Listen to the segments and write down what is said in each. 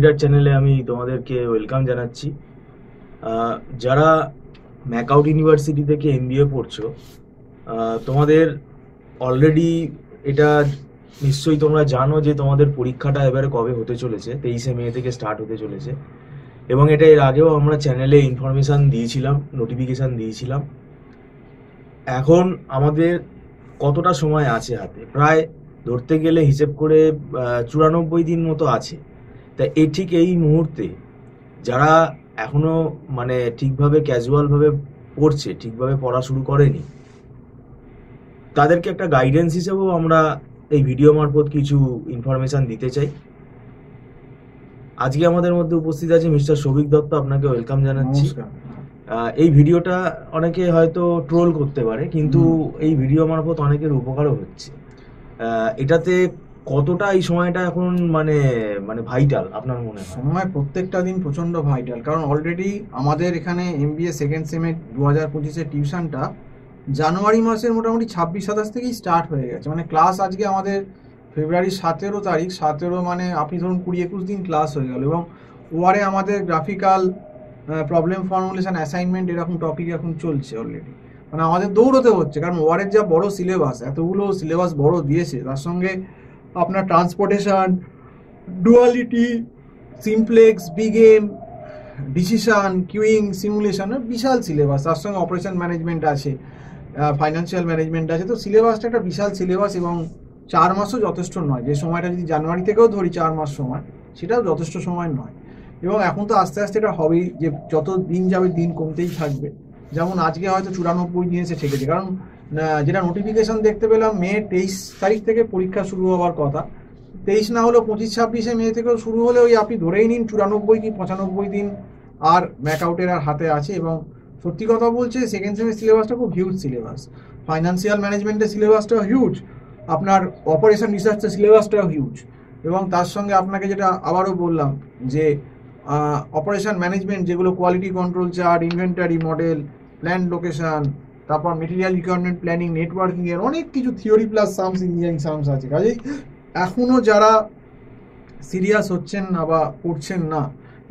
Reader চ্যানেলে আমি তোমাদেরকে ওয়েলকাম জানাচ্ছি। যারা ম্যাকআউট ইউনিভার্সিটি থেকে এমবিএ পড়ছো, তোমাদের অলরেডি এটা নিশ্চয়ই তোমরা জানো যে তোমাদের পরীক্ষাটা এবারে কবে হতে চলেছে। 23শে মে থেকে স্টার্ট হতে চলেছে, এবং এটা এর আগেও আমরা চ্যানেলে ইনফরমেশান দিয়েছিলাম, নোটিফিকেশান দিয়েছিলাম। এখন আমাদের কতটা সময় আছে হাতে? প্রায় ধরতে গেলে হিসেব করে 94 দিন মতো আছে। তা ঠিক এই মুহূর্তে যারা এখনো মানে ঠিকভাবে ক্যাজুয়ালভাবে পড়ছে, ঠিকভাবে পড়া শুরু করেনি, তাদেরকে একটা গাইডেন্স হিসেবেও আমরা এই ভিডিও মারফত কিছু ইনফরমেশান দিতে চাই। আজকে আমাদের মধ্যে উপস্থিত আছে মিস্টার সৌভিক দত্ত, আপনাকে ওয়েলকাম জানাচ্ছি। এই ভিডিওটা অনেকে হয়তো ট্রোল করতে পারে, কিন্তু এই ভিডিও মারফত অনেকের উপকারও হচ্ছে। এটাতে কতটা এই সময়টা এখন মানে মানে ভাইটাল আপনার মনে হয়? সময় প্রত্যেকটা দিন প্রচণ্ড ভাইটাল, কারণ অলরেডি আমাদের এখানে এমবিএ সেকেন্ড সেমে 2025-এর টিউশনটা জানুয়ারি মাসের মোটামুটি 26-27 থেকেই স্টার্ট হয়ে গেছে। মানে ক্লাস আজকে আমাদের ফেব্রুয়ারির 17 তারিখ, 17 মানে আপনি ধরুন 20-21 দিন ক্লাস হয়ে গেল। এবং ওয়ারে আমাদের গ্রাফিক্যাল প্রবলেম ফর্মুলেশন অ্যাসাইনমেন্ট এরকম টপিক এখন চলছে অলরেডি। মানে আমাদের দৌড়তে হচ্ছে, কারণ ওয়ারের যা বড় সিলেবাস, এতগুলো সিলেবাস বড় দিয়েছে, তার সঙ্গে আপনার transportation, duality, simplex, big M, decision, queuing, simulation, বিশাল সিলেবাস। তার সঙ্গে অপারেশন ম্যানেজমেন্ট আছে, ফাইন্যান্সিয়াল ম্যানেজমেন্ট আছে। তো সিলেবাসটা একটা বিশাল সিলেবাস, এবং 4 মাসও যথেষ্ট নয়। যে সময়টা যদি জানুয়ারি থেকেও ধরি 4 মাস সময়, সেটাও যথেষ্ট সময় নয়। এবং এখন তো আস্তে আস্তে এটা হবেই, যে যত দিন যাবে দিন কমতেই থাকবে। যেমন আজকে হয়তো 94 দিন এসে ঠেকেছে, কারণ যেটা নোটিফিকেশন দেখতে পেলাম মে 23 তারিখ থেকে পরীক্ষা শুরু হওয়ার কথা। 23 না হলেও 25-26 মে থেকেও শুরু হলে ওই আপনি ধরেই নিন 94 কি 95 দিন আর ম্যাকআউটের আর হাতে আছে। এবং সত্যি কথা বলছে, সেকেন্ড সেমের সিলেবাসটা খুব হিউজ সিলেবাস। ফাইন্যান্সিয়াল ম্যানেজমেন্টের সিলেবাসটাও হিউজ, আপনার অপারেশন রিসার্চের সিলেবাসটাও হিউজ। এবং তার সঙ্গে আপনাকে যেটা আবারও বললাম, যে অপারেশন ম্যানেজমেন্ট যেগুলো quality control chart, inventory model, plan location, তারপর মেটেরিয়াল রিকোয়ারমেন্ট প্ল্যানিং, নেটওয়ার্কিং এর অনেক কিছু theory plus sums engineering sums আছে। কাজেই এখনও যারা সিরিয়াস হচ্ছেন না বা পড়ছেন না,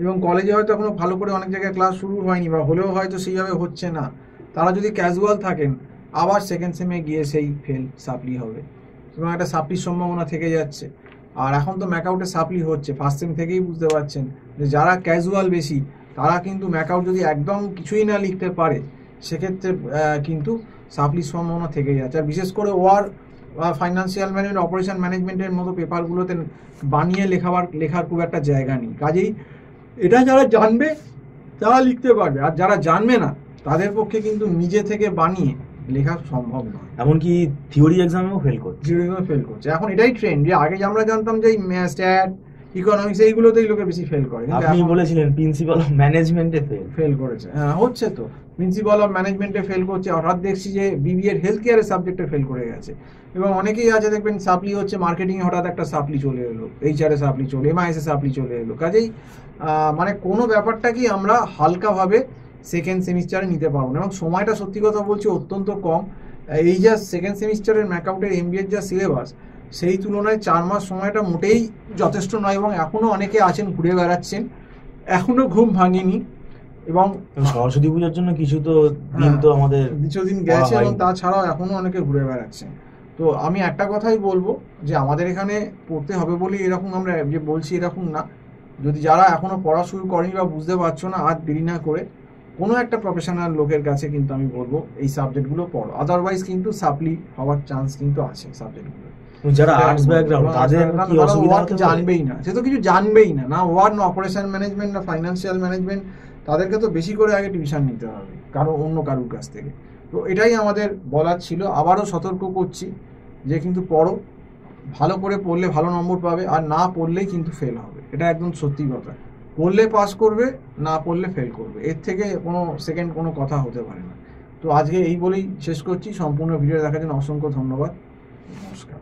এবং কলেজে হয়তো এখনও ভালো করে অনেক জায়গায় ক্লাস শুরু হয়নি, বা হলেও হয়তো সেইভাবে হচ্ছে না, তারা যদি ক্যাজুয়াল থাকেন, আবার সেকেন্ড সেমে গিয়ে সেই ফেল সাপ্লি হবে, এবং একটা সাপ্লির সম্ভাবনা থেকে যাচ্ছে। আর এখন তো ম্যাকআউটে সাপ্লি হচ্ছে, ফার্স্ট সেম থেকেই বুঝতে পারছেন যে যারা ক্যাজুয়াল বেশি, তারা কিন্তু ম্যাকআউট যদি একদম কিছুই না লিখতে পারে, সেক্ষেত্রে কিন্তু সাপ্লির সম্ভাবনা থেকে যাচ্ছে। আর বিশেষ করে ওয়ার ফাইন্যান্সিয়াল ম্যানেজমেন্ট, অপারেশন ম্যানেজমেন্টের মতো পেপারগুলোতে বানিয়ে লেখার খুব একটা জায়গা নেই। কাজেই এটা যারা জানবে তারা লিখতে পারবে, আর যারা জানবে না তাদের পক্ষে কিন্তু নিজে থেকে বানিয়ে লেখা সম্ভব নয়। এমনকি থিওরি এক্সামেও ফেল করছে। এখন এটাই ট্রেন্ড, যে আগে আমরা জানতাম যে স্ট্যাট, ইকোনমিক্স এইগুলোতেই লোকে বেশি ফেল করে। আপনি বলেছিলেন প্রিন্সিপাল অফ ম্যানেজমেন্টে ফেল করেছে। হ্যাঁ, হচ্ছে তো, প্রিন্সিপাল অফ ম্যানেজমেন্টে ফেল করছে। হঠাৎ দেখছি যে বিবিএর হেলথ কেয়ারের সাবজেক্টে ফেল করে গেছে। এবং অনেকেই আছে দেখবেন সাপ্লি হচ্ছে মার্কেটিংয়ে, হঠাৎ একটা সাপ্লি চলে এলো, এইচআরে সাপ্লি চলে, এমআইএসে সাপ্লি চলে এলো। কাজেই মানে কোনো ব্যাপারটাকেই আমরা হালকাভাবে সেকেন্ড সেমিস্টারে নিতে পারবো না। এবং সময়টা সত্যি কথা বলছি অত্যন্ত কম। এই যা সেকেন্ড সেমিস্টারের ম্যাকআউটের এমবিএর যা সিলেবাস, সেই তুলনায় 4 মাস সময়টা মোটেই যথেষ্ট নয়। এবং এখনও অনেকে আছেন ঘুরে বেড়াচ্ছেন, এখনও ঘুম ভাঙেনি। এবং সরস্বতী পূজার জন্য কিছু তো দিন তো আমাদের কিছুদিন গেছে, এবং তাছাড়াও এখনও অনেকে ঘুরে বেড়াচ্ছেন। তো আমি একটা কথাই বলবো, যে আমাদের এখানে পড়তে হবে বলেই এরকম আমরা যে বলছি এরকম না। যদি যারা এখনও পড়া শুরু করেনি বা বুঝতে পারছো না, আর দেরি না করে কোনো একটা প্রফেশনাল লোকের কাছে কিন্তু আমি বলবো এই সাবজেক্টগুলো পড়ো। আদারওয়াইজ কিন্তু সাপ্লি হওয়ার চান্স কিন্তু আছে সাবজেক্টগুলো। যারা আর্টস ব্যাকগ্রাউন্ড, তাদের কি অসুবিধা হতে পারে? জানবেই না, সে তো কিছু জানবেই না, না ওয়ার, না অপারেশন ম্যানেজমেন্ট, না ফাইন্যান্সিয়াল ম্যানেজমেন্ট। তাদেরকে তো বেশি করে আগে টিউশন নিতে হবে অন্য কারুর কাছ থেকে। তো এটাই আমাদের বলার ছিল। আবারও সতর্ক করছি যে কিন্তু পড়ো, ভালো করে পড়লে ভালো নম্বর পাবে, আর না পড়লেই কিন্তু ফেল হবে। এটা একদম সত্যি কথা। পড়লে পাস করবে, না পড়লে ফেল করবে, এর থেকে সেকেন্ড কোনো কথা হতে পারে না। তো আজকে এই বলেই শেষ করছি। সম্পূর্ণ ভিডিও দেখার জন্য অসংখ্য ধন্যবাদ। নমস্কার।